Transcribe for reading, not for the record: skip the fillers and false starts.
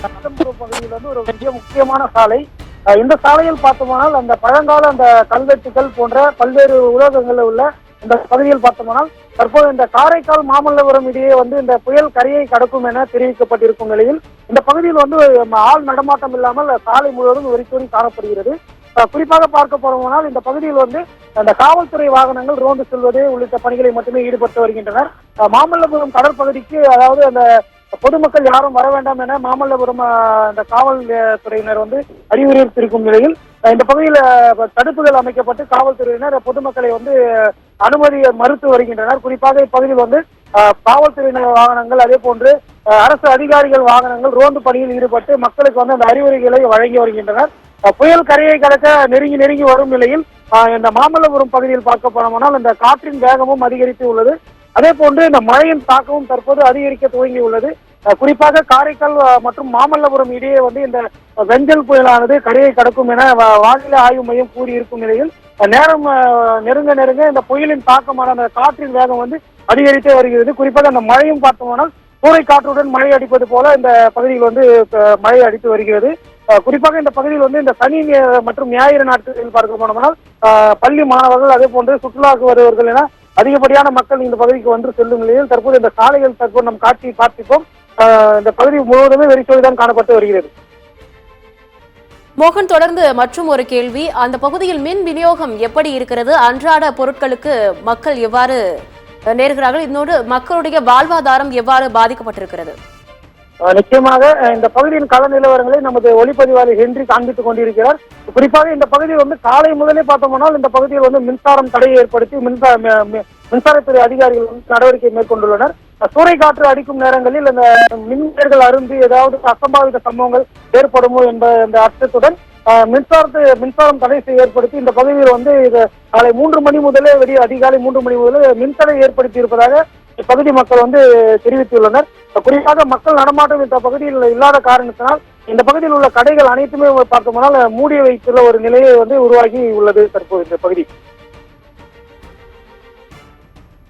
நலம்புரம் பகுதியில் வந்து ஒரு மிக முக்கியமான சாலை. இந்த சாலையில் பார்த்தோமானால் அந்த பழங்கால அந்த கல்வெட்டுகள் போன்ற பல்வேறு உலோகங்களில் உள்ள இந்த பகுதியில் பார்த்தோமானால் தற்போது இந்த காரைக்கால் மாமல்லபுரம் இடையே வந்து இந்த புயல் கரையை கடக்கும் என தெரிவிக்கப்பட்டிருக்கும் நிலையில் இந்த பகுதியில் வந்து ஆள் நடமாட்டம் இல்லாமல் சாலை முழுவதும் வெறிச்சோடி காணப்படுகிறது. குறிப்பாக பார்க்க போனோம்னால் இந்த பகுதியில் வந்து அந்த காவல்துறை வாகனங்கள் ரோந்து செல்வது உள்ளிட்ட பணிகளை மட்டுமே ஈடுபட்டு வருகின்றனர். மாமல்லபுரம் கடற்பகுதிக்கு அதாவது அந்த பொதுமக்கள் யாரும் வர வேண்டாம் என மாமல்லபுரம் அந்த காவல்துறையினர் வந்து அறிவுறுத்தியிருக்கும் நிலையில் இந்த பகுதியில் தடுப்புகள் அமைக்கப்பட்டு காவல்துறையினர் பொதுமக்களை வந்து அனுமதியை மறுத்து வருகின்றனர். குறிப்பாக இப்பகுதியில் வந்து காவல்துறையினர் வாகனங்கள் அதே போன்று அரசு அதிகாரிகள் வாகனங்கள் ரோந்து பணியில் ஈடுபட்டு மக்களுக்கு வந்து அந்த அறிவுரைகளை வழங்கி வருகின்றனர். புயல் கரையை கடக்க நெருங்கி வரும் நிலையில் இந்த மாமல்லபுரம் பகுதியில் பார்க்க போனோம்னால் இந்த காற்றின் வேகமும் அதிகரித்து உள்ளது. அதே போன்று இந்த மழையின் தாக்கமும் தற்போது அதிகரிக்க துவங்கி உள்ளது. குறிப்பாக காரைக்கால் மற்றும் மாமல்லபுரம் இடையே வந்து இந்த வெஞ்சல் புயலானது கரையை கடக்கும் என வானிலை ஆய்வு மையம் கூறியிருக்கும் நிலையில் நேரம் நெருங்க இந்த புயலின் தாக்கமான அந்த காற்றின் வேகம் வந்து அதிகரித்தே வருகிறது. குறிப்பாக அந்த மழையும் பார்த்தோம்னால் சூறை காற்றுடன் மழை அடிப்பது போல இந்த பகுதியில் வந்து மழை அடித்து வருகிறது. குறிப்பாக இந்த பகுதியில் வந்து இந்த சனி மற்றும் ஞாயிறு நாட்களில் பார்க்க போனோம்னால் பள்ளி மாணவர்கள் அதே போன்று சுற்றுலாவுக்கு வருவர்கள் என அதிகப்படியான மக்கள் இந்த பகுதிக்கு வந்து செல்லும் நிலையில் தற்போது இந்த சாலைகள் தற்போது நம் காட்சி பார்த்திப்போம். இந்த பகுதி முழுவதுமே வெறிச்சோடிதான் காணப்பட்டு வருகிறது. மோகன், தொடர்ந்து மற்றும் ஒரு கேள்வி. அந்த பகுதியில் மின் விநியோகம் எப்படி இருக்கிறது? அன்றாட பொருட்களுக்கு மக்கள் எவ்வாறு நேருகிறார்கள்? இதனோடு மக்களுடைய வாழ்வாதாரம் எவ்வாறு பாதிக்கப்பட்டிருக்கிறது? நிச்சயமாக இந்த பகுதியின் கள நிலவரங்களை நமது ஒளிப்பதிவாளர் ஹென்றி காண்பித்துக் கொண்டிருக்கிறார். குறிப்பாக இந்த பகுதியில் வந்து காலை முதலே பார்த்தோம்னால் இந்த பகுதியில் வந்து மின்சாரம் தடையை ஏற்படுத்தி மின்சாரத்துறை அதிகாரிகள் வந்து நடவடிக்கை மேற்கொண்டுள்ளனர். சூறை காற்று அடிக்கும் நேரங்களில் இந்த மின்வேர்கள் அருந்தி ஏதாவது அசம்பாவித சம்பவங்கள் ஏற்படுமோ என்ற இந்த அச்சத்துடன் மின்சாரம் தடை ஏற்படுத்தி இந்த பகுதியில் வந்து காலை 3 மணி முதலே அதிகாலை 3 மணி முதலே மின்தடை ஏற்படுத்தி இருப்பதாக இப்பகுதி மக்கள் வந்து தெரிவித்துள்ளனர். குறிப்பாக மக்கள் நடமாட்டம் இந்த பகுதியில் இல்லாத காரணத்தினால் இந்த பகுதியில் உள்ள கடைகள் அனைத்துமே பார்த்தோம்னால் மூடி வைத்துள்ள ஒரு நிலையை வந்து உருவாகி உள்ளது தற்போது இந்த பகுதி.